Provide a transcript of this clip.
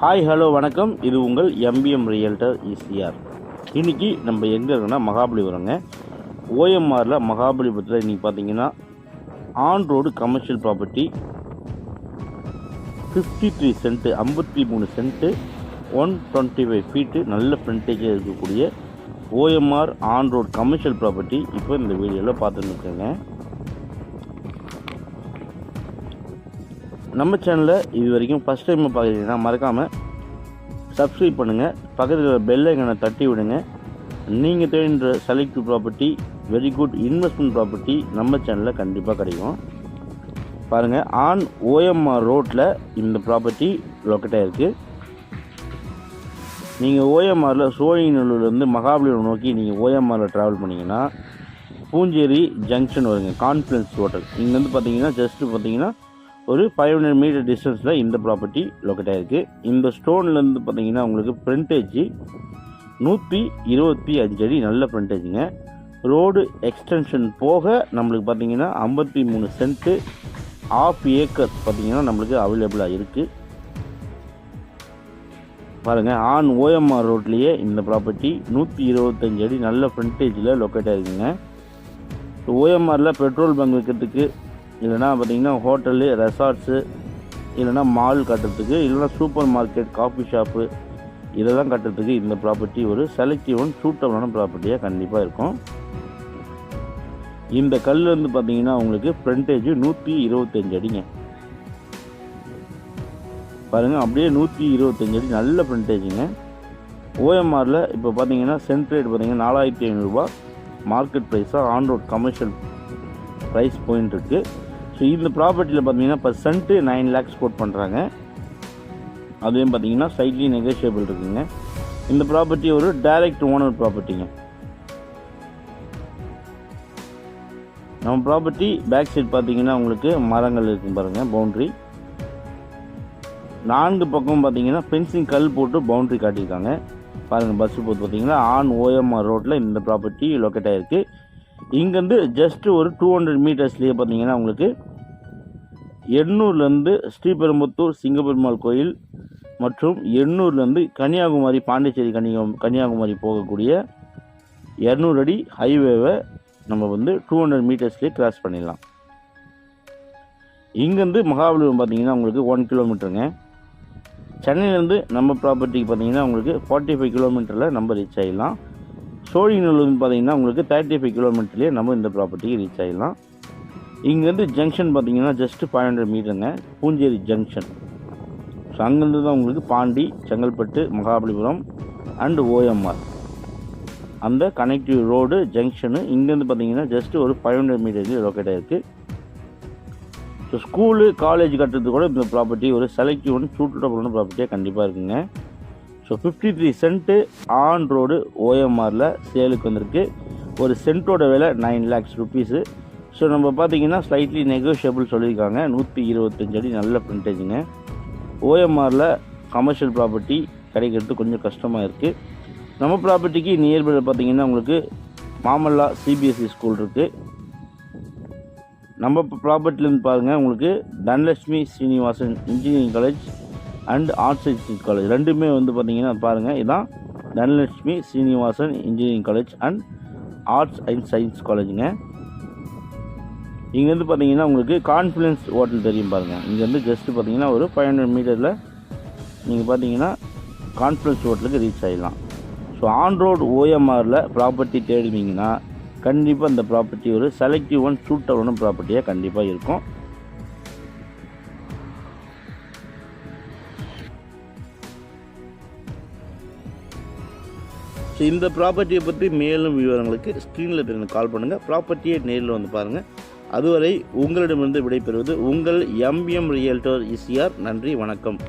Hi hello வணக்கம். இது உங்கள் எம்பிஎம் ரியல்டர் ஈசிஆர். இன்றைக்கி நம்ம எங்கே இருக்கோன்னா மகாபலிபுரங்க. ஓஎம்ஆரில் மகாபலிபுரத்தில் இன்றைக்கி பார்த்தீங்கன்னா on road commercial property 53 cent 53 cent 125 feet நல்ல ஃப்ரண்டேஜாக இருக்கக்கூடிய OMR on road commercial property இப்போ இந்த வீடியோவில் பார்த்துட்டு இருக்கேங்க. நம்ம சேனலில் இது வரைக்கும் ஃபஸ்ட் டைம் பார்க்குறீங்கன்னா மறக்காமல் சப்ஸ்கிரைப் பண்ணுங்கள், பக்கத்தில் பெல் ஐக்கானை தட்டி விடுங்க. நீங்கள் தேடுகின்ற selective property, very good investment property நம்ம சேனலில் கண்டிப்பாக கிடைக்கும். பாருங்கள், ஆன் ஓஎம்ஆர் ரோட்டில் இந்த ப்ராப்பர்ட்டி லொக்கேட் ஆகிருக்கு. நீங்கள் ஓஎம்ஆரில் சோழிங்கநல்லூர்லேருந்து மகாபலிபுரம் நோக்கி நீங்கள் ஓஎம்ஆரில் ட்ராவல் பண்ணிங்கன்னா பூஞ்சேரி ஜங்ஷன் வருங்க, கான்ஃபிடன்ஸ் ஹோட்டல். இங்கேருந்து பார்த்தீங்கன்னா ஜஸ்ட்டு பார்த்தீங்கன்னா ஒரு 500 மீட்டர் டிஸ்டன்ஸில் இந்த ப்ராப்பர்ட்டி லொக்கேட் ஆகிருக்கு. இந்த ஸ்டோன்லேருந்து பார்த்தீங்கன்னா உங்களுக்கு ஃப்ரண்டேஜ் 125 அடி நல்ல ஃப்ரண்டேஜுங்க. ரோடு எக்ஸ்டென்ஷன் போக நம்மளுக்கு பார்த்தீங்கன்னா 53 சென்ட்டு ½ ஏக்கர் பார்த்தீங்கன்னா நம்மளுக்கு அவைலபிளாக இருக்குது. பாருங்கள், ஆன் ஓஎம்ஆர் ரோட்லேயே இந்த ப்ராப்பர்ட்டி 125 அடி நல்ல ஃப்ரண்டேஜில் லொக்கேட் ஆகிருக்குங்க. ஓஎம்ஆரில் பெட்ரோல் பங்க் வைக்கிறதுக்கு, இல்லைனா பார்த்தீங்கன்னா ஹோட்டலு, ரெசார்ட்ஸு, இல்லைனா மால் கட்டுறதுக்கு, இல்லைனா சூப்பர் மார்க்கெட், காஃபி ஷாப்பு இதெல்லாம் கட்டுறதுக்கு இந்த ப்ராப்பர்ட்டி ஒரு செலக்டிவ் ஒன் சூட்டபிளான ப்ராப்பர்ட்டியாக கண்டிப்பாக இருக்கும். இந்த கல் வந்து பார்த்தீங்கன்னா உங்களுக்கு ஃப்ரண்டேஜ் 125 அடிங்க. பாருங்கள், அப்படியே 125 அடி நல்ல ஃப்ரண்டேஜுங்க. ஓஎம்ஆரில் இப்போ பார்த்தீங்கன்னா சென்ட் ரேட் பார்த்தீங்கன்னா 4500 ரூபா மார்க்கெட் ப்ரைஸாக ஆன் ரோட் கமர்ஷியல் ப்ரைஸ் போயின்னு இருக்குது. ஸோ இந்த ப்ராப்பர்ட்டியில் பார்த்தீங்கன்னா இப்போ சென்ட்டு 9 lakhs கோட் பண்ணுறாங்க. அதுவும் பார்த்தீங்கன்னா ஸ்லைட்லி நெகோஷியபிள் இருக்குங்க. இந்த ப்ராப்பர்ட்டி ஒரு டைரக்ட் ஓனர் ப்ராப்பர்ட்டிங்க. நம்ம ப்ராப்பர்ட்டி பேக் சைட் பார்த்தீங்கன்னா உங்களுக்கு மரங்கள் இருக்கும் பாருங்கள், பவுண்ட்ரி 4 பக்கம் பார்த்தீங்கன்னா ஃபென்சிங் கல் போட்டு பவுண்ட்ரி காட்டியிருக்காங்க. பாருங்கள், பஸ்ஸு போட்டு பார்த்தீங்கன்னா ஆன் ஓஎம்ஆர் ரோட்டில் இந்த ப்ராப்பர்ட்டி லொக்கேட் ஆகிருக்கு. இங்கேருந்து ஜஸ்ட்டு ஒரு 200 மீட்டர்ஸ்லேயே பார்த்தீங்கன்னா உங்களுக்கு எண்ணூர்லேருந்து ஸ்ரீபெரும்புத்தூர் சிங்கப்பெருமாள் கோயில் மற்றும் எண்ணூர்லேருந்து கன்னியாகுமரி, பாண்டிச்சேரி கன்னியாகுமரி போகக்கூடிய 200 அடி ஹைவேவை நம்ம வந்து 200 மீட்டர்ஸ்லேயே கிராஸ் பண்ணிடலாம். இங்கேருந்து மகாபலிபுரம் பார்த்தீங்கன்னா உங்களுக்கு 1 கிலோமீட்டருங்க. சென்னையிலேருந்து நம்ம ப்ராப்பர்ட்டிக்கு பார்த்தீங்கன்னா உங்களுக்கு 45 கிலோமீட்டரில் நம்ம ரீச் ஆகிடலாம். சோழிங்கநல்லூர்னு பார்த்தீங்கன்னா உங்களுக்கு 35 கிலோமீட்டர்லேயே நம்ம இந்த ப்ராப்பர்ட்டிக்கு ரீச் ஆகிடலாம். இங்கேருந்து ஜங்ஷன் பார்த்தீங்கன்னா ஜஸ்ட்டு 500 மீட்டருங்க, பூஞ்சேரி ஜங்ஷன். ஸோ அங்கேருந்து தான் உங்களுக்கு பாண்டி, செங்கல்பட்டு, மகாபலிபுரம் அண்டு ஓஎம்ஆர் அந்த கனெக்டிவ் ரோடு ஜங்ஷனு இங்கேருந்து பார்த்தீங்கன்னா ஜஸ்ட்டு ஒரு 500 மீட்டர்லேயே லொக்கேட் ஆகிருக்கு. ஸோ ஸ்கூலு, காலேஜ் கட்டுறதுக்கு கூட இந்த ப்ராப்பர்ட்டி ஒரு செலக்டிவ் ஒன் சூட்டபிளான ப்ராப்பர்ட்டியாக கண்டிப்பாக இருக்குங்க. ஸோ 53 சென்ட்டு ஆன் ரோடு ஓஎம்ஆரில் சேலுக்கு வந்திருக்கு. ஒரு சென்ட்டோட விலை 9 lakhs ருபீஸு. ஸோ நம்ம பார்த்தீங்கன்னா ஸ்லைட்லி நெகோஷியபிள் சொல்லியிருக்காங்க. 125 அடி நல்ல ஃப்ரண்டேஜுங்க. ஓஎம்ஆரில் கமர்ஷியல் ப்ராப்பர்ட்டி கிடைக்கிறது கொஞ்சம் கஷ்டமாக இருக்குது. நம்ம ப்ராப்பர்ட்டிக்கு நியர்பை பார்த்தீங்கன்னா உங்களுக்கு மாமல்லா சிபிஎஸ்சி ஸ்கூல் இருக்குது. நம்ம ப்ராப்பர்ட்டிலேருந்து பாருங்கள், உங்களுக்கு Dhanalakshmi Srinivasan engineering college and arts institute college ரெண்டுமே வந்து பார்த்தீங்கன்னா பாருங்கள், இதுதான் Dhanalakshmi Srinivasan engineering college and arts and science காலேஜுங்க. இங்கேருந்து பார்த்தீங்கன்னா உங்களுக்கு கான்ஃபிடன்ஸ் ஹோட்டல் தெரியும் பாருங்கள். இங்கேருந்து ஜஸ்ட்டு பார்த்தீங்கன்னா ஒரு 500 மீட்டரில் நீங்கள் பார்த்தீங்கன்னா கான்ஃபிடன்ஸ் ஹோட்டலுக்கு ரீச் ஆகிடலாம். ஸோ ஆன் ரோடு ஓஎம்ஆரில் ப்ராப்பர்ட்டி தேடுவீங்கன்னா கண்டிப்பாக இந்த ப்ராப்பர்ட்டி ஒரு செலக்டிவ் ஒன் சூட்டபிளான ப்ராப்பர்ட்டியாக கண்டிப்பாக இருக்கும். ஸோ இந்த ப்ராப்பர்ட்டியை பற்றி மேலும் விவரங்களுக்கு ஸ்க்ரீனில் தெரிஞ்சு கால் பண்ணுங்கள். ப்ராப்பர்ட்டியை நேரில் வந்து பாருங்கள். அதுவரை உங்களிடமிருந்து விடைபெறுவது உங்கள் எம்பிஎம் ரியல்டர் ஈசிஆர். நன்றி, வணக்கம்.